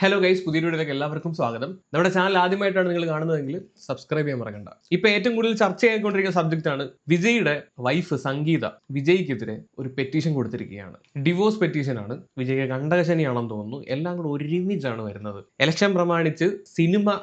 Hello guys, പുതിയ വീഡിയോയിലേക്ക് എല്ലാവർക്കും സ്വാഗതം. നമ്മുടെ ചാനൽ ആദ്യമായിട്ടാണ് നിങ്ങൾ കാണുന്നതെങ്കിൽ സബ്സ്ക്രൈബ് ചെയ്യാൻ മറക്കണ്ട. ഇപ്പൊ ഏറ്റവും കൂടുതൽ ചർച്ച ചെയ്തുകൊണ്ടിരിക്കുന്ന സബ്ജക്റ്റ് ആണ് വിജയുടെ വൈഫ് സംഗീത വിജയ്ക്കെതിരെ ഒരു പെറ്റീഷൻ കൊടുത്തിരിക്കുകയാണ്. ഡിവോഴ്സ് പെറ്റീഷൻ ആണ്. വിജയ് കണ്ടകശനിയാണെന്ന് തോന്നുന്നു. എല്ലാം കൂടെ ഒരുമിച്ചാണ് വരുന്നത്. ഇലക്ഷൻ പ്രമാണിച്ച് സിനിമ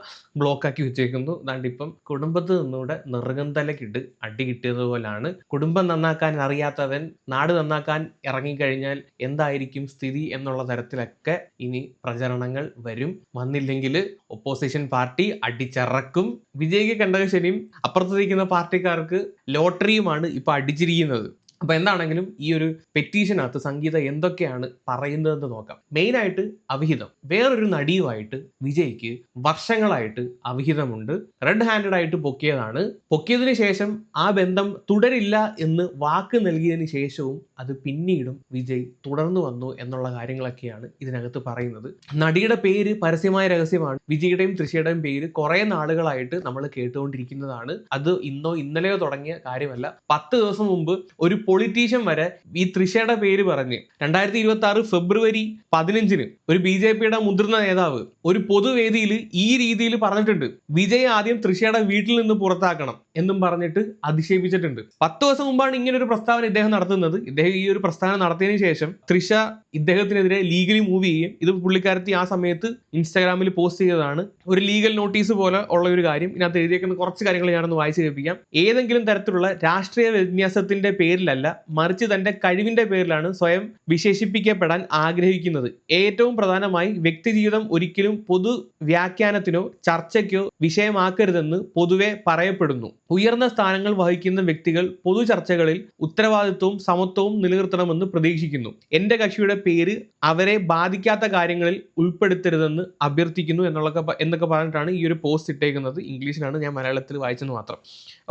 ബ്ലോക്കാക്കി വെച്ചേക്കുന്നു. അതാണ്ട് ഇപ്പം കുടുംബത്തിൽ നിന്നൂടെ നെറുകന്തലക്കിട്ട് അടി കിട്ടിയതുപോലാണ്. കുടുംബം നന്നാക്കാൻ അറിയാത്തവൻ നാട് നന്നാക്കാൻ ഇറങ്ങിക്കഴിഞ്ഞാൽ എന്തായിരിക്കും സ്ഥിതി എന്നുള്ള തരത്തിലൊക്കെ ഇനി പ്രചരണങ്ങൾ വരും. വന്നില്ലെങ്കിൽ ഒപ്പോസിഷൻ പാർട്ടി അടിച്ചിറക്കും. വിജയ്ക്ക് കണ്ടകശനിയും അപ്പുറത്തിരിക്കുന്ന പാർട്ടിക്കാർക്ക് ലോട്ടറിയുമാണ് ഇപ്പൊ അടിച്ചിരിക്കുന്നത്. അപ്പൊ എന്താണെങ്കിലും ഈ ഒരു പെറ്റീഷനകത്ത് സംഗീത എന്തൊക്കെയാണ് പറയുന്നതെന്ന് നോക്കാം. മെയിനായിട്ട് അവിഹിതം. വേറൊരു നടിയുമായിട്ട് വിജയ്ക്ക് വർഷങ്ങളായിട്ട് അവിഹിതമുണ്ട്. റെഡ് ഹാൻഡഡ് ആയിട്ട് പൊക്കിയതാണ്. പൊക്കിയതിന് ശേഷം ആ ബന്ധം തുടരില്ല എന്ന് വാക്ക് നൽകിയതിന് ശേഷവും അത് പിന്നീടും വിജയ് തുടർന്നു വന്നു എന്നുള്ള കാര്യങ്ങളൊക്കെയാണ് ഇതിനകത്ത് പറയുന്നത്. നടിയുടെ പേര് പരസ്യമായ രഹസ്യമാണ്. വിജയുടെയും തൃഷയുടെയും പേര് കുറെ നാളുകളായിട്ട് നമ്മൾ കേട്ടുകൊണ്ടിരിക്കുന്നതാണ്. അത് ഇന്നോ ഇന്നലെയോ തുടങ്ങിയ കാര്യമല്ല. 10 ദിവസം മുമ്പ് ഒരു പൊളിറ്റീഷ്യൻ വരെ ഈ തൃഷയുടെ പേര് പറഞ്ഞ് 2026 ഫെബ്രുവരി 15 ഒരു BJPയുടെ മുതിർന്ന നേതാവ് ഒരു പൊതുവേദിയിൽ ഈ രീതിയിൽ പറഞ്ഞിട്ടുണ്ട്. വിജയ് ആദ്യം തൃഷയുടെ വീട്ടിൽ നിന്ന് പുറത്താക്കണം എന്നും പറഞ്ഞിട്ട് അധിക്ഷേപിച്ചിട്ടുണ്ട്. 10 ദിവസം മുമ്പാണ് ഇങ്ങനെ ഒരു പ്രസ്താവന ഇദ്ദേഹം നടത്തുന്നത്. ഇദ്ദേഹം ഈ ഒരു പ്രസ്താവന നടത്തിയതിനു ശേഷം തൃഷ ഇദ്ദേഹത്തിനെതിരെ ലീഗലി മൂവ് ചെയ്യും. ഇത് പുള്ളിക്കാരത്തി ആ സമയത്ത് ഇൻസ്റ്റാഗ്രാമിൽ പോസ്റ്റ് ചെയ്തതാണ്. ഒരു ലീഗൽ നോട്ടീസ് പോലെ ഉള്ള ഒരു കാര്യം. ഇതിനകത്ത് എഴുതിയേക്കുന്ന കുറച്ച് കാര്യങ്ങൾ ഞാനൊന്ന് വായിച്ചു കേൾപ്പിക്കാം. ഏതെങ്കിലും തരത്തിലുള്ള രാഷ്ട്രീയ വിന്യാസത്തിന്റെ പേരിലല്ല, മറിച്ച് തന്റെ കഴിവിന്റെ പേരിലാണ് സ്വയം വിശേഷിപ്പിക്കപ്പെടാൻ ആഗ്രഹിക്കുന്നത്. ഏറ്റവും പ്രധാനമായി വ്യക്തിജീവിതം ഒരിക്കലും പൊതു വ്യാഖ്യാനത്തിനോ ചർച്ചയ്ക്കോ വിഷയമാക്കരുതെന്ന് പൊതുവെ പറയപ്പെടുന്നു. ഉയർന്ന സ്ഥാനങ്ങൾ വഹിക്കുന്ന വ്യക്തികൾ പൊതു ചർച്ചകളിൽ ഉത്തരവാദിത്വവും സമത്വവും നിലനിർത്തണമെന്ന് പ്രതീക്ഷിക്കുന്നു. എന്റെ കക്ഷിയുടെ പേര് അവരെ ബാധിക്കാത്ത കാര്യങ്ങളിൽ ഉൾപ്പെടുത്തരുതെന്ന് അഭ്യർത്ഥിക്കുന്നു എന്നൊക്കെ പറഞ്ഞിട്ടാണ് ഈ ഒരു പോസ്റ്റ് ഇട്ടേക്കുന്നത്. ഇംഗ്ലീഷിലാണ്, ഞാൻ മലയാളത്തിൽ വായിച്ചെന്ന് മാത്രം.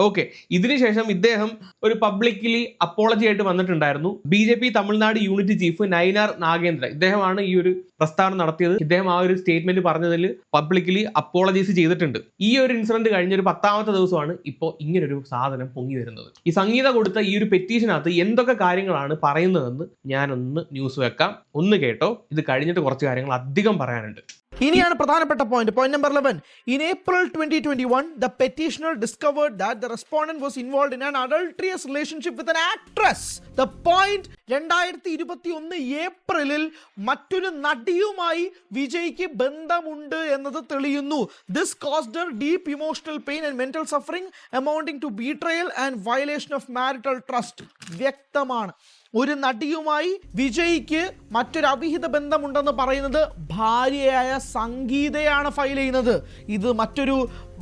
ഓക്കെ, ഇതിനുശേഷം ഇദ്ദേഹം ഒരു പബ്ലിക്കലി അപ്പോളജി ആയിട്ട് വന്നിട്ടുണ്ടായിരുന്നു. BJP Tamil Nadu unit chief Nainar Nagendra ഇദ്ദേഹമാണ് ഈ ഒരു പ്രസ്താവന നടത്തിയത്. ഇദ്ദേഹം ആ ഒരു സ്റ്റേറ്റ്മെന്റ് പറഞ്ഞതിൽ പബ്ലിക്കലി അപ്പോളജീസ് ചെയ്തിട്ടുണ്ട്. ഈ ഒരു ഇൻസിഡന്റ് കഴിഞ്ഞ ഒരു 10ാമത്തെ ദിവസമാണ് ഇപ്പോൾ ഇങ്ങനൊരു സാധനം പൊങ്ങി വരുന്നത്. ഈ സംഗീത കൊടുത്ത ഈ ഒരു പെറ്റീഷനകത്ത് എന്തൊക്കെ കാര്യങ്ങളാണ് പറയുന്നതെന്ന് ഞാനൊന്ന് ന്യൂസ് വെക്കാം, ഒന്ന് കേട്ടോ. ഇത് കഴിഞ്ഞിട്ട് കുറച്ച് കാര്യങ്ങൾ അധികം പറയാനുണ്ട്. ഇനിയാണ് പ്രധാനപ്പെട്ട point number 11. In April 2021, the petitioner discovered that the respondent was involved in an adulterous relationship with an actress. The point, 2021 ഏപ്രിലിൽ മറ്റൊരു നടിയുമായി വിജയ്ക്ക് ബന്ധമുണ്ട് എന്നത് തെളിയുന്നു. This caused her deep emotional pain and mental suffering amounting to betrayal and violation of marital trust. വ്യക്തമാണ്, ഒരു നടിയുമായി വിജയ്ക്ക് മറ്റൊരു അവിഹിത ബന്ധമുണ്ടെന്ന് പറയുന്നത് ഭാര്യയായ സംഗീതയാണ് ഫയൽ ചെയ്യുന്നത്. ഇത് മറ്റൊരു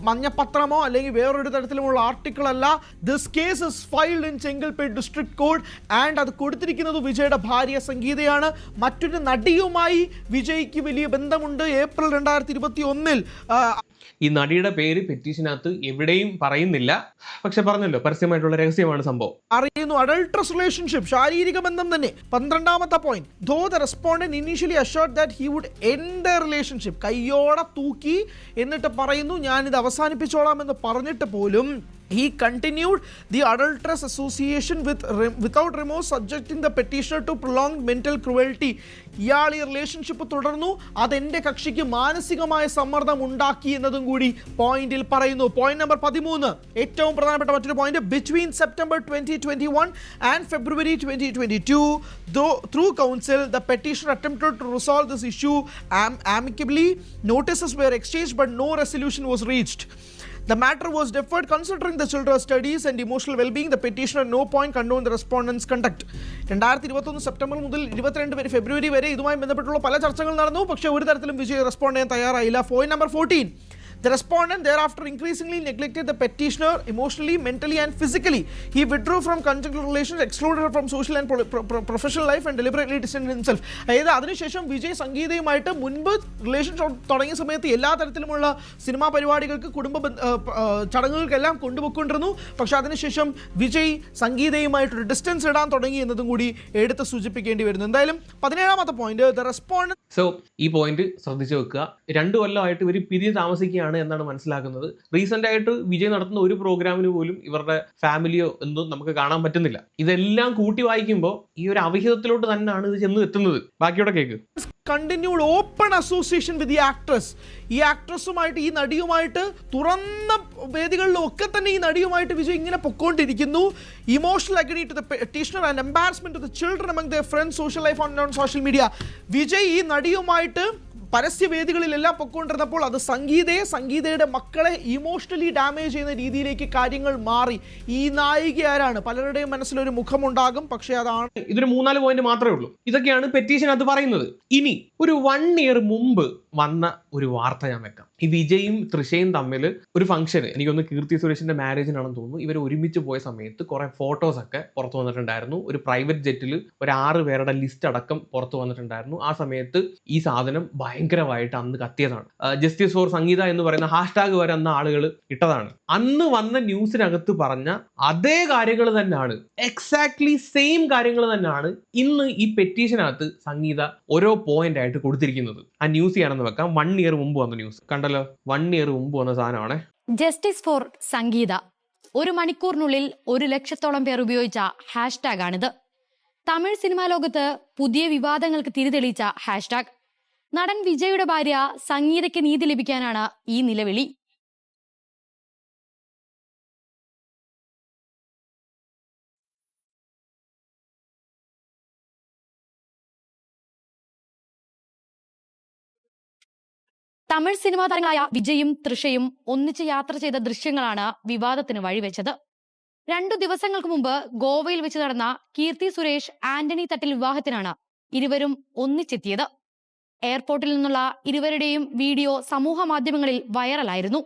മഞ്ഞപത്രമോ അല്ലെങ്കിൽ വേറൊരു തരത്തിലുമുള്ള ആർട്ടിക്കിൾ അല്ല. This case is filed in Chengalpet district court and അത് കൊടുത്തിരിക്കുന്നത് വിജയുടെ ഭാര്യ സംഗീതയാണ്. മറ്റൊരു നടിയുമായി വിജയ്ക്ക് വലിയ ബന്ധമുണ്ട്. ഏപ്രിൽ 2021 ഈ നടിയുടെ പേര് പെറ്റീഷനകത്ത് എവിടെയും പറയുന്നില്ല. പക്ഷെ പറഞ്ഞല്ലോ, പരസ്യമായിട്ടുള്ള രഹസ്യമാണ് സംഭവം. അറിയുന്നു, അഡൾട്ടറസ് റിലേഷൻഷിപ്പ്, ശാരീരിക ബന്ധം തന്നെ. 12ാമത്തെ point, though the respondent initially assured that he would end the relationship, കയ്യോടെ തൂക്കി എന്നിട്ട് പറയുന്നു ഞാനിത് അവസാനിപ്പിച്ചോളാം എന്ന് പറഞ്ഞിട്ട് പോലും he continued the adulterous association without remorse, subjecting the petitioner to prolonged mental cruelty. ഇയാൾ ഈ റിലേഷൻഷിപ്പ് തുടർന്നു, അതെന്റെ കക്ഷിക്ക് മാനസികമായ സമ്മർദ്ദം ഉണ്ടാക്കി എന്നതും കൂടി പോയിന്റിൽ പറയുന്നു. പോയിന്റ് നമ്പർ 13, ഏറ്റവും പ്രധാനപ്പെട്ട മറ്റൊരു point, between September 2021 and February 2022, through counsel, the petitioner attempted to resolve this issue amicably. Notices were exchanged but no resolution was reached. The matter was deferred considering the children's studies and emotional well-being. The petitioner at no point condoned the respondent's conduct. 2021 September മുതൽ 22 ഫെബ്രുവരി വരെ ഇതുമായി ബന്ധപ്പെട്ടുള്ള പല ചർച്ചകൾ നടന്നു. പക്ഷേ ഒരു തരത്തിലും വിജയ് റെസ്പോണ്ട് ചെയ്യാൻ തയ്യാറായില്ല. Point number 14, the respondent thereafter increasingly neglected the petitioner emotionally, mentally and physically. He withdrew from conjugal relations, excluded her from social and professional life and deliberately distanced himself. അതായത് അതിനുശേഷം വിജയ് സംഗീതയുമായിട്ട് മുൻപ് റിലേഷൻ തുടങ്ങിയ സമയത്ത് എല്ലാ തരത്തിലുമുള്ള cinema പരിപാടികൾക്ക് കുടുംബ ചടങ്ങുകൾക്കെല്ലാം കൊണ്ടുപോയിക്കൊണ്ടിരുന്നു. പക്ഷെ അതിനുശേഷം വിജയ് സംഗീതയുമായിട്ടൊരു ഡിസ്റ്റൻസ് ഇടാൻ തുടങ്ങി എന്നതും കൂടി എടുത്ത് സൂചിപ്പിക്കേണ്ടി വരുന്നു. എന്തായാലും 17ാമത്തെ പോയിന്റ്, the respondent. സോ ഈ പോയിന്റ് ശ്രദ്ധിച്ചു വെക്കുക. 2 കൊല്ലമായിട്ട് ഇവർ പിരിഞ്ഞ് താമസിക്കുകയാണ് തന്നെയാണ് എന്നാണ് മനസ്സിലാക്കുന്നത്. റീസെന്റ് ആയിട്ട് വിജയ് നടത്തുന്ന ഒരു പ്രോഗ്രാമിന് പോലും ഇവരുടെ ഫാമിലിയോ ഒന്നും നമുക്ക് കാണാൻ പറ്റുന്നില്ല. ഇതെല്ലാം കൂട്ടി വായിക്കുമ്പോൾ ഈ ഒരു അവിഹിതത്തിലോട്ട് തന്നെയാണ് ഇത് ചെന്ന് എത്തുന്നത്. ബാക്കിയോടെ കേക്ക്. കണ്ടിന്യൂഡ് ഓപ്പൺ അസോസിയേഷൻ വിത്ത് ഈ ആക്ട്രസ്. ഈ ആക്ട്രസുമായിട്ട്, ഈ നടിയുമായിട്ട് തുറന്ന വേദികളിലും ഒക്കെ തന്നെ ഈ നടിയുമായിട്ട് വിജയ് ഇങ്ങനെ പൊക്കോണ്ടിരിക്കുന്നു. Emotional agony to the petitioner and embarrassment to the children among their friends, social life on social media. Vijay ഈ നടിയുമായിട്ട് പരസ്യവേദികളിലെല്ലാം പൊക്കോണ്ടിരുന്നപ്പോൾ അത് സംഗീതയുടെ മക്കളെ ഇമോഷണലി ഡാമേജ് ചെയ്യുന്ന രീതിയിലേക്ക് കാര്യങ്ങൾ മാറി. ഈ നായിക ആരാണ്? പലരുടെയും മനസ്സിലൊരു മുഖമുണ്ടാകും, പക്ഷേ അതാണ്. ഇതൊരു 3-4 പോയിന്റ് മാത്രമേ ഉള്ളൂ. ഇതൊക്കെയാണ് പെറ്റീഷൻ അത് പറയുന്നത്. ഇനി ഒരു 1 ഇയർ മുമ്പ് വന്ന ഒരു വാർത്ത ഞാൻ വെക്കാം. ഈ വിജയും തൃഷയും തമ്മിൽ ഒരു ഫംഗ്ഷന്, എനിക്കൊന്ന് കീർത്തി സുരേഷിന്റെ മാരേജിനാണെന്ന് തോന്നുന്നു, ഇവർ ഒരുമിച്ച് പോയ സമയത്ത് കുറെ ഫോട്ടോസ് ഒക്കെ പുറത്തു വന്നിട്ടുണ്ടായിരുന്നു. ഒരു പ്രൈവറ്റ് ജെറ്റിൽ ഒരു 6 പേരുടെ ലിസ്റ്റ് അടക്കം പുറത്തു വന്നിട്ടുണ്ടായിരുന്നു. ആ സമയത്ത് ഈ സാധനം ഭയങ്കരമായിട്ട് അന്ന് കത്തിയതാണ്. ജസ്റ്റിസ് ഫോർ സംഗീത എന്ന് പറയുന്ന ഹാഷ്ടാഗ് വരെ അന്ന് ആളുകൾ ഇട്ടതാണ്. അന്ന് വന്ന ന്യൂസിനകത്ത് പറഞ്ഞ അതേ കാര്യങ്ങൾ തന്നെയാണ്, എക്സാക്ട്ലി സെയിം കാര്യങ്ങൾ തന്നെയാണ് ഇന്ന് ഈ പെറ്റീഷനകത്ത് സംഗീത ഓരോ പോയിന്റ് ആയിട്ട് കൊടുത്തിരിക്കുന്നത്. ആ ന്യൂസ് ചെയ്യാണെന്ന് വെക്കാം. 1 ഇയർ മുമ്പ് വന്ന ന്യൂസ് കണ്ടല്ലോ. 1 ഇയർ മുമ്പ് വന്ന സാധനമാണ്. ജസ്റ്റിസ് ഫോർ സംഗീത 1 മണിക്കൂറിനുള്ളിൽ 1 ലക്ഷത്തോളം പേർ ഉപയോഗിച്ച ഹാഷ്ടാഗ് ആണിത്. തമിഴ് സിനിമാ ലോകത്ത് പുതിയ വിവാദങ്ങൾക്ക് തിരിതെളിയിച്ച ഹാഷ്ടാഗ്. നടൻ വിജയുടെ ഭാര്യ സംഗീതയ്ക്ക് നീതി ലഭിക്കാനാണ് ഈ നിലവിളി. തമിഴ് സിനിമാ താരങ്ങളായ വിജയും തൃഷയും ഒന്നിച്ച് യാത്ര ചെയ്ത ദൃശ്യങ്ങളാണ് വിവാദത്തിന് വഴിവെച്ചത്. 2 ദിവസങ്ങൾക്ക് മുമ്പ് ഗോവയിൽ വെച്ച് നടന്ന കീർത്തി സുരേഷ് ആന്റണി തട്ടിൽ വിവാഹത്തിനാണ് ഇരുവരും ഒന്നിച്ചെത്തിയത്. എയർപോർട്ടിൽ നിന്നുള്ള ഇരുവരുടെയും വീഡിയോ സമൂഹ മാധ്യമങ്ങളിൽ വൈറലായിരുന്നു.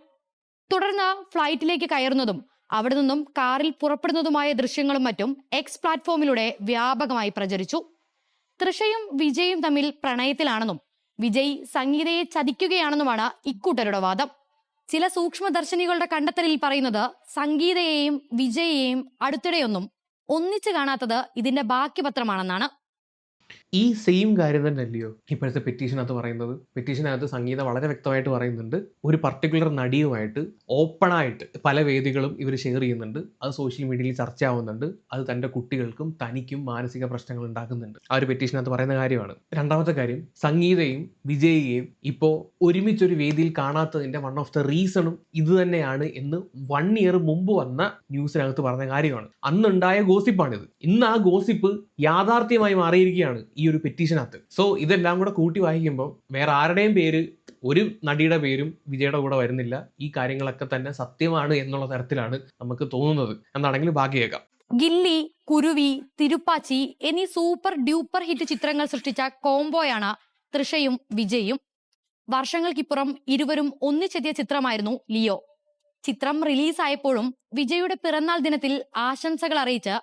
തുടർന്ന് ഫ്ലൈറ്റിലേക്ക് കയറുന്നതും അവിടെ നിന്നും കാറിൽ പുറപ്പെടുന്നതുമായ ദൃശ്യങ്ങളും മറ്റും എക്സ് പ്ലാറ്റ്ഫോമിലൂടെ വ്യാപകമായി പ്രചരിച്ചു. തൃഷയും വിജയും തമ്മിൽ പ്രണയത്തിലാണെന്നും വിജയ് സംഗീതയെ ചതിക്കുകയാണെന്നുമാണ് ഇക്കൂട്ടരുടെ വാദം. ചില സൂക്ഷ്മദർശിനികളുടെ കണ്ടെത്തലിൽ പറയുന്നത് സംഗീതയെയും വിജയെയും അടുത്തിടെയൊന്നും ഒന്നിച്ചു കാണാത്തത് ഇതിന്റെ ബാക്കി പത്രമാണെന്നാണ്. ഈ സെയിം കാര്യം തന്നെ അല്ലയോ ഇപ്പോഴത്തെ പെറ്റീഷനകത്ത് പറയുന്നത്? പെറ്റീഷനകത്ത് സംഗീത വളരെ വ്യക്തമായിട്ട് പറയുന്നുണ്ട്, ഒരു പർട്ടിക്കുലർ നടിയുമായിട്ട് ഓപ്പണായിട്ട് പല വേദികളും ഇവർ ഷെയർ ചെയ്യുന്നുണ്ട്. അത് സോഷ്യൽ മീഡിയയിൽ ചർച്ചയാവുന്നുണ്ട്. അത് തൻ്റെ കുട്ടികൾക്കും തനിക്കും മാനസിക പ്രശ്നങ്ങൾ ഉണ്ടാക്കുന്നുണ്ട്. ആ ഒരു പെറ്റീഷനകത്ത് പറയുന്ന കാര്യമാണ്. രണ്ടാമത്തെ കാര്യം, സംഗീതയും വിജയിയെയും ഇപ്പോൾ ഒരുമിച്ചൊരു വേദിയിൽ കാണാത്തതിൻ്റെ വൺ ഓഫ് ദ റീസണും ഇത് തന്നെയാണ് എന്ന് 1 ഇയർ മുമ്പ് വന്ന ന്യൂസിനകത്ത് പറഞ്ഞ കാര്യമാണ്. അന്നുണ്ടായ ഗോസിപ്പാണിത്. ഇന്ന് ആ ഗോസിപ്പ് യാഥാർത്ഥ്യമായി മാറിയിരിക്കുകയാണ് ഈ ഒരു പെറ്റീഷനകത്ത്. സോ ഇതെല്ലാം കൂടെ കൂട്ടി വായിക്കുമ്പോൾ വേറെ ആരുടെയും പേര്, ഒരു നടിയുടെ പേരും വിജയുടെ കൂടെ വരുന്നില്ല. ഈ കാര്യങ്ങളൊക്കെ തന്നെ സത്യമാണ് എന്നുള്ള തരത്തിലാണ് നമുക്ക് തോന്നുന്നത് എന്നാണെങ്കിൽ ബാക്കി കേൾക്കാം. ഗില്ലി, കുരുവി, തിരുപ്പാച്ചി എന്നീ സൂപ്പർ ഡ്യൂപ്പർ ഹിറ്റ് ചിത്രങ്ങൾ സൃഷ്ടിച്ച കോംബോയാണ് തൃഷയും വിജയും. വർഷങ്ങൾക്കിപ്പുറം ഇരുവരും ഒന്നിച്ചെത്തിയ ചിത്രമായിരുന്നു ലിയോ. ചിത്രം റിലീസായപ്പോഴും വിജയുടെ പിറന്നാൾ ദിനത്തിൽ ആശംസകൾ അറിയിച്ച്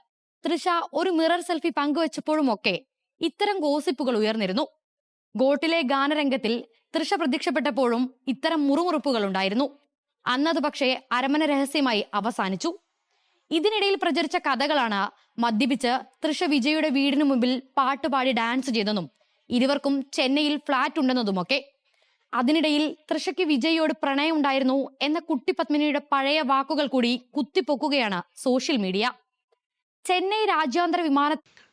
തൃഷ ഒരു മിറർ സെൽഫി പങ്കുവച്ചപ്പോഴുമൊക്കെ ഇത്തരം ഗോസിപ്പുകൾ ഉയർന്നിരുന്നു. ഗോട്ടിലെ ഗാനരംഗത്തിൽ തൃഷ പ്രത്യക്ഷപ്പെട്ടപ്പോഴും ഇത്തരം മുറുമുറുപ്പുകൾ ഉണ്ടായിരുന്നു. അന്നത് പക്ഷേ അരമന രഹസ്യമായി അവസാനിച്ചു. ഇതിനിടയിൽ പ്രചരിച്ച കഥകളാണ് മദ്യപിച്ച് തൃഷ വിജയുടെ വീടിനു മുമ്പിൽ പാട്ടുപാടി ഡാൻസ് ചെയ്തെന്നും ഇരുവർക്കും ചെന്നൈയിൽ ഫ്ളാറ്റ് ഉണ്ടെന്നതുമൊക്കെ. അതിനിടയിൽ തൃഷയ്ക്ക് വിജയോട് പ്രണയമുണ്ടായിരുന്നു എന്ന കുട്ടിപത്മിനിയുടെ പഴയ വാക്കുകൾ കൂടി കുത്തിപ്പൊക്കുകയാണ് സോഷ്യൽ മീഡിയ. ചെന്നൈ രാജ്യാന്തര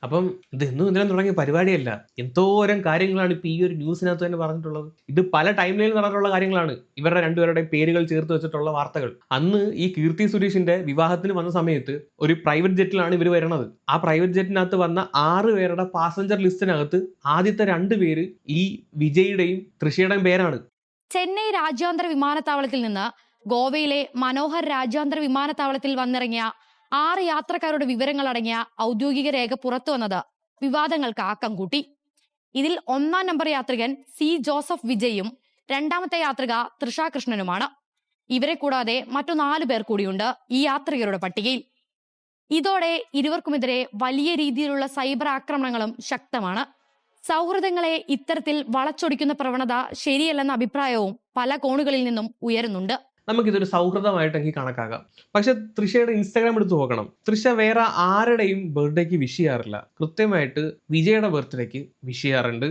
അപ്പം ഇതെന്നും ഇതിനും തുടങ്ങിയ പരിപാടിയല്ല. എന്തോരം കാര്യങ്ങളാണ് ഇപ്പൊ ഈ ഒരു ന്യൂസിനകത്ത് തന്നെ പറഞ്ഞിട്ടുള്ളത്. ഇത് പല ടൈം ലൈനിൽ നടന്നിട്ടുള്ള കാര്യങ്ങളാണ്. ഇവരുടെ രണ്ടുപേരുടെയും പേരുകൾ ചേർത്ത് വെച്ചിട്ടുള്ള വാർത്തകൾ. അന്ന് ഈ കീർത്തി സുരേഷിന്റെ വിവാഹത്തിന് വന്ന സമയത്ത് ഒരു പ്രൈവറ്റ് ജെറ്റിലാണ് ഇവർ വരുന്നത്. ആ പ്രൈവറ്റ് ജെറ്റിനകത്ത് വന്ന 6 പേരുടെ പാസഞ്ചർ ലിസ്റ്റിനകത്ത് ആദ്യത്തെ 2 പേര് ഈ വിജയുടെയും തൃഷയുടെയും പേരാണ്. ചെന്നൈ രാജ്യാന്തര വിമാനത്താവളത്തിൽ നിന്ന് ഗോവയിലെ മനോഹർ രാജ്യാന്തര വിമാനത്താവളത്തിൽ വന്നിറങ്ങിയ 6 യാത്രക്കാരുടെ വിവരങ്ങൾ അടങ്ങിയ ഔദ്യോഗിക രേഖ പുറത്തു വന്നത് വിവാദങ്ങൾക്ക് ആക്കം കൂട്ടി. ഇതിൽ 1-ാം നമ്പർ യാത്രികൻ സി ജോസഫ് വിജയും 2ാമത്തെ യാത്രിക തൃഷ കൃഷ്ണനുമാണ്. ഇവരെ കൂടാതെ മറ്റു 4 പേർ കൂടിയുണ്ട് ഈ യാത്രികരുടെ പട്ടികയിൽ. ഇതോടെ ഇരുവർക്കുമെതിരെ വലിയ രീതിയിലുള്ള സൈബർ ആക്രമണങ്ങളും ശക്തമാണ്. സൗഹൃദങ്ങളെ ഇത്തരത്തിൽ വളച്ചൊടിക്കുന്ന പ്രവണത ശരിയല്ലെന്ന അഭിപ്രായവും പല കോണുകളിൽ നിന്നും ഉയരുന്നുണ്ട്. നമുക്കിതൊരു സൗഹൃദമായിട്ട് എനിക്ക് കണക്കാക്കാം. പക്ഷെ തൃഷയുടെ ഇൻസ്റ്റാഗ്രാം എടുത്ത് നോക്കണം. തൃഷ വേറെ ആരുടെയും ബർത്ത്ഡേക്ക് വിഷ് ചെയ്യാറില്ല. കൃത്യമായിട്ട് വിജയുടെ ബർത്ത്ഡേക്ക് വിഷ് ചെയ്യാറുണ്ട്.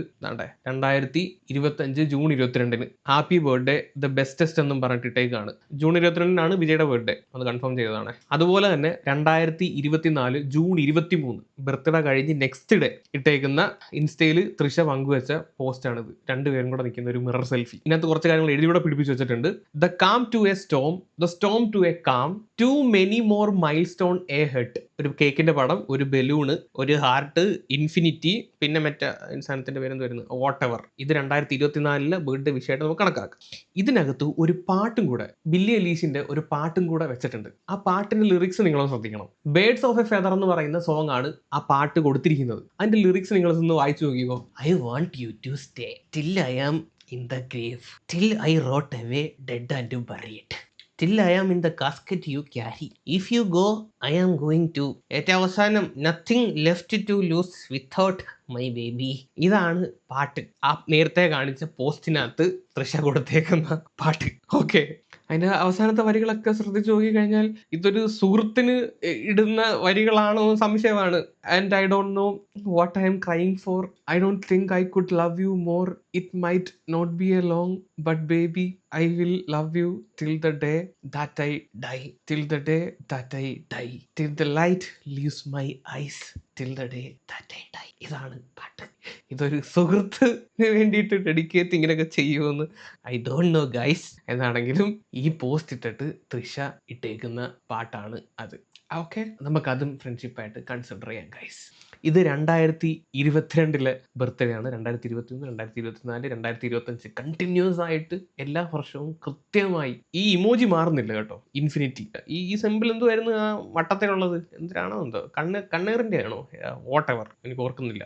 2025 June 22 happy birthday the bestest എന്നും പറഞ്ഞിട്ടേക്കാണ്. ജൂൺ 22 വിജയുടെ ബർത്ത്ഡേ, അത് കൺഫേം ചെയ്തതാണ്. അതുപോലെ തന്നെ 2024 ജൂൺ 23 ബർത്ത്ഡേ കഴിഞ്ഞ് നെക്സ്റ്റ് ഡേ ഇട്ടേക്കുന്ന ഇൻസ്റ്റയിൽ തൃഷ പങ്കുവെച്ച പോസ്റ്റാണിത്. രണ്ടുപേരും കൂടെ നിൽക്കുന്ന ഒരു മിറർ സെൽഫി. ഇതിനകത്ത് കുറച്ച് കാര്യങ്ങൾ എഴുതിയൂടെ പിടിപ്പിച്ച് വെച്ചിട്ടുണ്ട്. The calm to a storm, the storm to a calm, to many more milestone ahead. ഒരു കേക്കിന്റെ പടം, ഒരു ബലൂണ്, ഒരു ഹാർട്ട്, ഇൻഫിനിറ്റി, പിന്നെ മറ്റേ സാധനത്തിന്റെ പേരെന്ത് വരുന്നത്, വാട്ട് എവർ. ഇത് 2024 ബർത്ത്ഡേ വിഷയമായിട്ട് നമുക്ക് കണക്കാക്കാം. ഇതിനകത്ത് ഒരു പാട്ടും കൂടെ, ബില്ലി എലീഷിന്റെ ഒരു പാട്ടും കൂടെ വെച്ചിട്ടുണ്ട്. ആ പാട്ടിന്റെ ലിറിക്സ് നിങ്ങളൊന്ന് ശ്രദ്ധിക്കണം. ബേർഡ്സ് ഓഫ് എ ഫെദർ എന്ന് പറയുന്ന സോങ് ആണ് ആ പാട്ട് കൊടുത്തിരിക്കുന്നത്. അതിന്റെ ലിറിക്സ് നിങ്ങളൊന്ന് വായിച്ചു നോക്കിക്കോ. I want you to stay till I am in the grave, till I rot away dead and buried, till I am in the casket you carry. If you go, I am going to. ഏറ്റവും അവസാനം nothing left to lose without my baby. ഇതാണ് പാട്ട്. ആ നേരത്തെ കാണിച്ച പോസ്റ്റിനകത്ത് തൃഷ കൊടുത്തേക്കുന്ന പാട്ട്. Okay, അതിന്റെ അവസാനത്തെ വരികളൊക്കെ ശ്രദ്ധിച്ചു നോക്കി കഴിഞ്ഞാൽ ഇതൊരു സുഹൃത്തിന് ഇടുന്ന വരികളാണോ സംശയമാണ്. And I don't know what I am crying for. I don't think I could love you more. It might not be a long, but baby I will love you till the day that I die, till the day that I die, till the light leaves my eyes, till the day that I die. ഇതാണ് പാട്ട്. ഇതൊരു സുഹൃത്തിന് വേണ്ടിയിട്ട് dedicate ഇങ്ങനെയൊക്കെ ചെയ്യുമെന്ന് I don't no guys. എന്നാണെങ്കിലും ഈ post ഇട്ടിട്ട് തൃഷ ഇട്ടേക്കുന്ന പാട്ടാണ് അത്. ഓക്കെ, നമുക്കതും ഫ്രണ്ട്ഷിപ്പായിട്ട് കൺസിഡർ ചെയ്യാം ഗൈസ്. ഇത് 2022 ബർത്ത്ഡേ ആണ്. 2021, 2024, 2025 കണ്ടിന്യൂസ് ആയിട്ട് എല്ലാ വർഷവും കൃത്യമായി ഈ ഇമോജി മാറുന്നില്ല കേട്ടോ. ഇൻഫിനിറ്റി ഈ സിമ്പിൾ എന്തുവായിരുന്നു ആ വട്ടത്തിലുള്ളത്, എന്തിനാണോ എന്തോ, കണ്ണേറിൻ്റെ ആണോ, വാട്ട് എവർ, എനിക്ക് ഓർക്കുന്നില്ല.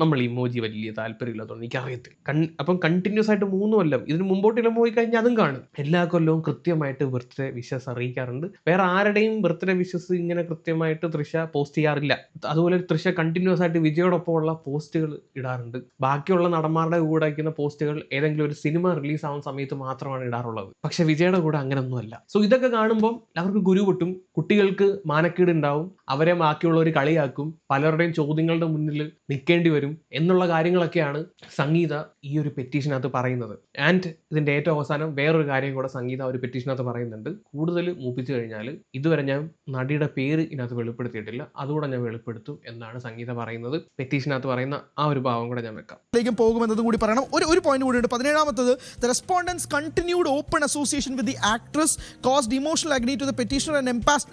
നമ്മൾ ഇമോജി വലിയ താല്പര്യമില്ലാത്തതുകൊണ്ട് എനിക്കറിയത്തില്ല. അപ്പം കണ്ടിന്യൂസ് ആയിട്ട് 3 കൊല്ലം ഇതിന് മുമ്പോട്ടെല്ലാം പോയി കഴിഞ്ഞാൽ അതും കാണും. എല്ലാ കൊല്ലവും കൃത്യമായിട്ട് ബർത്ത്ഡേ വിഷസ് അറിയിക്കാറുണ്ട്. വേറെ ആരുടെയും ബർത്ത്ഡേ വിഷസ് ഇങ്ങനെ കൃത്യമായിട്ട് തൃഷ പോസ്റ്റ് ചെയ്യാറില്ല. അതുപോലെ തൃഷ കണ്ടിന്യൂസ് ആയിട്ട് വിജയോടൊപ്പമുള്ള പോസ്റ്റുകൾ ഇടാറുണ്ട്. ബാക്കിയുള്ള നടന്മാരുടെ കൂടെ അയക്കുന്ന പോസ്റ്റുകൾ ഏതെങ്കിലും ഒരു സിനിമ റിലീസ് ആവുന്ന സമയത്ത് മാത്രമാണ് ഇടാറുള്ളത്. പക്ഷെ വിജയുടെ കൂടെ അങ്ങനെയൊന്നുമല്ല. സോ ഇതൊക്കെ കാണുമ്പോൾ അവർക്ക് ഗുരു പൊട്ടും, കുട്ടികൾക്ക് മാനക്കേട് ഉണ്ടാവും, അവരെ ബാക്കിയുള്ളവർ കളിയാക്കും, പലരുടെയും ചോദ്യങ്ങളുടെ മുന്നിൽ നിൽക്കേണ്ടി വരും എന്നുള്ള കാര്യങ്ങളൊക്കെയാണ് സംഗീത ഈ ഒരു പെറ്റീഷനകത്ത് പറയുന്നത്. ആൻഡ് ഇതിന്റെ ഏറ്റവും അവസാനം വേറൊരു കാര്യം കൂടെ സംഗീത ഒരു പെറ്റീഷനകത്ത് പറയുന്നുണ്ട്. കൂടുതൽ മൂപ്പിച്ചു കഴിഞ്ഞാൽ, ഇതുവരെ ഞാൻ നടിയുടെ പേര് ഇതിനകത്ത് വെളിപ്പെടുത്തിയിട്ടില്ല, അതുകൂടെ ഞാൻ വെളിപ്പെടുത്തും എന്നാണ് സംഗീത പറയുന്നത്. പെറ്റീഷനകത്ത് പറയുന്ന ആ ഒരു ഭാവം കൂടെ ഞാൻ വെക്കാം. പോകുമെന്നതും കൂടി പറയണം. ഒരു പോയിന്റ് കൂടി ഉണ്ട്. 17ാമത്തത്, the respondents continued open association with the actress caused emotional agony to the petitioner and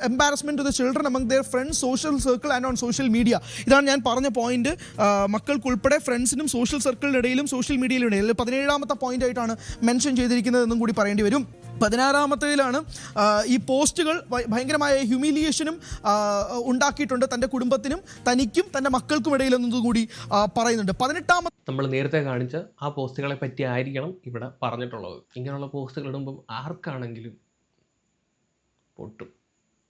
embarrassment to the children among their friends, social circle and on social media. ഇതാണ് ഞാൻ പറഞ്ഞ പോയിന്റ്. മക്കൾക്കുൾപ്പെടെ ഫ്രണ്ട്സിനും സോഷ്യൽ സർക്കിളിനിടയിലും സോഷ്യൽ മീഡിയയിലിടയിൽ 17ാമത്തെ പോയിന്റ് ആയിട്ടാണ് മെൻഷൻ ചെയ്തിരിക്കുന്നത് എന്നും കൂടി പറയേണ്ടി വരും. 16ാമത്തേതിലാണ് ഈ പോസ്റ്റുകൾ ഭയങ്കരമായ ഹ്യൂമിലിയേഷനും ഉണ്ടാക്കിയിട്ടുണ്ട് തൻ്റെ കുടുംബത്തിനും തനിക്കും തൻ്റെ മക്കൾക്കും ഇടയിലെന്നതും കൂടി പറയുന്നുണ്ട്. 18ാമത്തെ നമ്മൾ നേരത്തെ കാണിച്ച ആ പോസ്റ്റുകളെ പറ്റി ആയിരിക്കണം ഇവിടെ പറഞ്ഞിട്ടുള്ളത്. ഇങ്ങനെയുള്ള പോസ്റ്റുകൾ ഇടുമ്പം ആർക്കാണെങ്കിലും പൊട്ടും.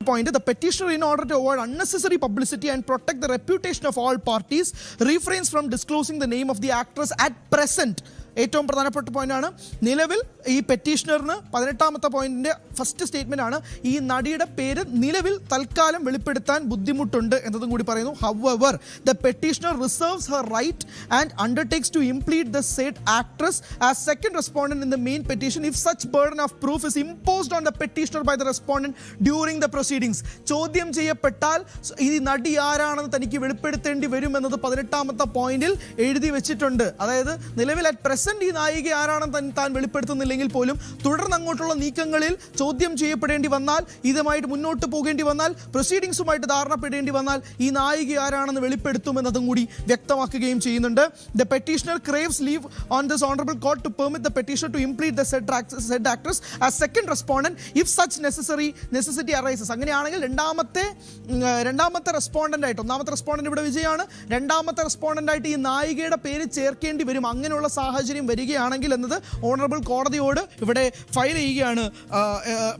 point, the petitioner, in order to avoid unnecessary publicity and protect the reputation of all parties, refrains from disclosing the name of the actress at present. ഏറ്റവും പ്രധാനപ്പെട്ട പോയിന്റാണ്. നിലവിൽ ഈ പെറ്റീഷണറിന് 18ാമത്തെ പോയിന്റിന്റെ ഫസ്റ്റ് സ്റ്റേറ്റ്മെന്റ് ആണ്, ഈ നടിയുടെ പേര് നിലവിൽ തൽക്കാലം വെളിപ്പെടുത്താൻ ബുദ്ധിമുട്ടുണ്ട് എന്നതും കൂടി പറയുന്നു. However, the petitioner reserves her right and undertakes to implead the said actress as second respondent in the main petition if such burden of proof is imposed on the petitioner by the respondent during the proceedings. ചോദ്യം ചെയ്യപ്പെട്ടാൽ ഈ നടി ആരാണെന്ന് തനിക്ക് വെളിപ്പെടുത്തേണ്ടി വരുമെന്നത് 18ാമത്തെ പോയിന്റിൽ എഴുതി വെച്ചിട്ടുണ്ട്. അതായത് നിലവിൽ ഈ നായിക ആരാണെന്ന് താൻ വെളിപ്പെടുത്തുന്നില്ലെങ്കിൽ പോലും തുടർന്ന് അങ്ങോട്ടുള്ള നീക്കങ്ങളിൽ ചോദ്യം ചെയ്യപ്പെടേണ്ടി വന്നാൽ, ഇതുമായിട്ട് മുന്നോട്ട് പോകേണ്ടി വന്നാൽ, പ്രൊസീഡിങ്സുമായിട്ട് ധാരണപ്പെടേണ്ടി വന്നാൽ ഈ നായിക ആരാണെന്ന് വെളിപ്പെടുത്തുമെന്നതും കൂടി വ്യക്തമാക്കുകയും ചെയ്യുന്നുണ്ട്. The petitioner craves leave on this honorable court to permit the petitioner to implead the said actress as second respondent if such necessity arises. അങ്ങനെയാണെങ്കിൽ രണ്ടാമത്തെ റെസ്പോണ്ടന്റ് ആയിട്ട്, ഒന്നാമത്തെ റെസ്പോണ്ടന്റ് ഇവിടെ വിജയാണ്, രണ്ടാമത്തെ റെസ്പോണ്ടന്റ് ആയിട്ട് ഈ നായികയുടെ പേര് ചേർക്കേണ്ടി വരും. അങ്ങനെയുള്ള സാഹചര്യം വരികയാണെങ്കിൽ എന്നത് ഓണറബിൾ കോടതിയോട് ഇവിടെ ഫയൽ ചെയ്യുകയാണ്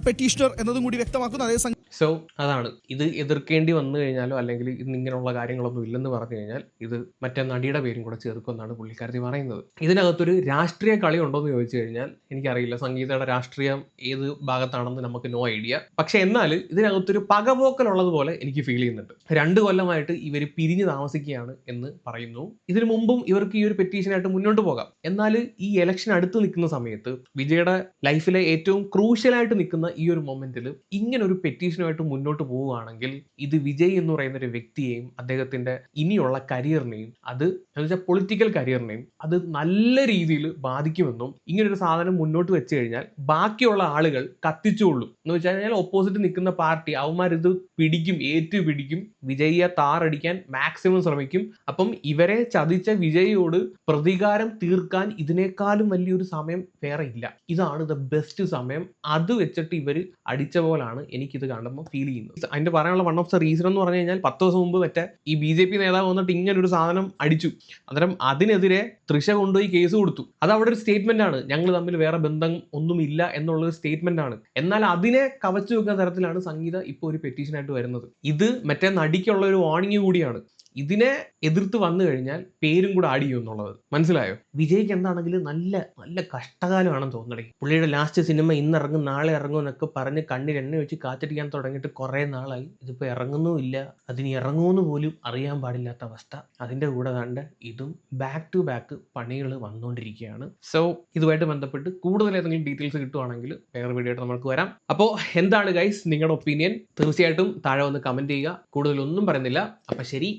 പെറ്റീഷണർ എന്നതും കൂടി വ്യക്തമാക്കുന്നു. അതേ സോ അതാണ് ഇത് എതിർക്കേണ്ടി വന്നു കഴിഞ്ഞാലോ അല്ലെങ്കിൽ ഇന്ന് ഇങ്ങനെയുള്ള കാര്യങ്ങളൊന്നും ഇല്ലെന്ന് പറഞ്ഞു കഴിഞ്ഞാൽ ഇത് മറ്റേ നടിയുടെ പേരും കൂടെ ചേർക്കുമെന്നാണ് പുള്ളിക്കാരത്തി പറയുന്നത്. ഇതിനകത്തൊരു രാഷ്ട്രീയ കളി ഉണ്ടോ എന്ന് ചോദിച്ചു കഴിഞ്ഞാൽ എനിക്കറിയില്ല. സംഗീതയുടെ രാഷ്ട്രീയം ഏത് ഭാഗത്താണെന്ന് നമുക്ക് നോ ഐഡിയ. പക്ഷെ എന്നാൽ ഇതിനകത്തൊരു പകപോക്കലുള്ളതുപോലെ എനിക്ക് ഫീൽ ചെയ്യുന്നുണ്ട്. 2 കൊല്ലമായിട്ട് ഇവർ പിരിഞ്ഞ് താമസിക്കുകയാണ് എന്ന് പറയുന്നു. ഇതിനു മുമ്പും ഇവർക്ക് ഈ ഒരു പെറ്റീഷനായിട്ട് മുന്നോട്ട് പോകാം. എന്നാൽ ഈ ഇലക്ഷൻ അടുത്ത് നിൽക്കുന്ന സമയത്ത് വിജയുടെ ലൈഫിലെ ഏറ്റവും ക്രൂഷ്യലായിട്ട് നിൽക്കുന്ന ഈ ഒരു മൊമെന്റിൽ ഇങ്ങനെ ഒരു പെറ്റീഷനുമായിട്ട് മുന്നോട്ട് പോവുകയാണെങ്കിൽ ഇത് വിജയ് എന്ന് പറയുന്ന ഒരു വ്യക്തിയെയും അദ്ദേഹത്തിന്റെ ഇനിയുള്ള കരിയറിനെയും അത് എന്ന് വെച്ചാൽ പൊളിറ്റിക്കൽ കരിയറിനെയും അത് നല്ല രീതിയിൽ ബാധിക്കുമെന്നും ഇങ്ങനൊരു സാധനം മുന്നോട്ട് വെച്ച് കഴിഞ്ഞാൽ ബാക്കിയുള്ള ആളുകൾ കത്തിച്ചുകൊള്ളും എന്ന് വെച്ച് കഴിഞ്ഞാൽ ഓപ്പോസിറ്റ് നിൽക്കുന്ന പാർട്ടി അവന്മാരിത് പിടിക്കും, ഏറ്റുപിടിക്കും, വിജയിയെ താറടിക്കാൻ മാക്സിമം ശ്രമിക്കും. അപ്പം ഇവരെ ചതിച്ച വിജയിയോട് പ്രതികാരം തീർക്കാൻ ഇതിനേക്കാളും വലിയൊരു സമയം വേറെ ഇല്ല. ഇതാണ് ദ ബെസ്റ്റ് സമയം. അത് വെച്ചിട്ട് ഇവർ അടിച്ച പോലാണ് എനിക്കിത് കാണുമ്പോൾ ഫീൽ ചെയ്യുന്നത്. അതിന്റെ പറയാനുള്ള വൺ ഓഫ് ദ റീസൺ എന്ന് പറഞ്ഞു കഴിഞ്ഞാൽ 10 ദിവസം മുമ്പ് മറ്റേ ഈ BJP നേതാവ് വന്നിട്ട് ഇങ്ങനെ ഒരു സാധനം അടിച്ചു. അന്നേരം അതിനെതിരെ തൃഷ കൊണ്ടുപോയി കേസ് കൊടുത്തു. അത് അവിടെ ഒരു സ്റ്റേറ്റ്മെന്റ് ആണ്, ഞങ്ങൾ തമ്മിൽ വേറെ ബന്ധം ഒന്നുമില്ല എന്നുള്ളൊരു സ്റ്റേറ്റ്മെന്റ് ആണ്. എന്നാൽ അതിനെ കവച്ചു വെക്കുന്ന തരത്തിലാണ് സംഗീത ഇപ്പോൾ ഒരു പെറ്റീഷനായിട്ട് വരുന്നത്. ഇത് മറ്റേ നടിക്കുള്ള ഒരു വാർണിംഗ് കൂടിയാണ്. ഇതിനെ എതിർത്ത് വന്നു കഴിഞ്ഞാൽ പേരും കൂടെ ആഡ് ചെയ്യും എന്നുള്ളത് മനസ്സിലായോ? വിജയ്ക്ക് എന്താണെങ്കിലും നല്ല നല്ല കഷ്ടകാലമാണെന്ന് തോന്നണേ. പുള്ളിയുടെ ലാസ്റ്റ് സിനിമ ഇന്ന് ഇറങ്ങും നാളെ ഇറങ്ങും എന്നൊക്കെ പറഞ്ഞ് കണ്ണിൽ എണ്ണ വെച്ച് കാത്തിരിക്കാൻ തുടങ്ങിയിട്ട് കുറേ നാളായി. ഇതിപ്പോൾ ഇറങ്ങുന്നുമില്ല, അതിന് ഇറങ്ങുമെന്ന് പോലും അറിയാൻ പാടില്ലാത്ത അവസ്ഥ. അതിൻ്റെ കൂടെ കണ്ട് ഇതും ബാക്ക് ടു ബാക്ക് പണികൾ വന്നുകൊണ്ടിരിക്കുകയാണ്. സോ ഇതുമായിട്ട് ബന്ധപ്പെട്ട് കൂടുതൽ ഏതെങ്കിലും ഡീറ്റെയിൽസ് കിട്ടുവാണെങ്കിൽ വേറെ വീഡിയോ ആയിട്ട് നമുക്ക് വരാം. അപ്പോൾ എന്താണ് ഗൈസ് നിങ്ങളുടെ ഒപ്പീനിയൻ? തീർച്ചയായിട്ടും താഴെ വന്ന് കമൻറ്റ് ചെയ്യുക. കൂടുതലൊന്നും പറയുന്നില്ല. അപ്പം ശരി,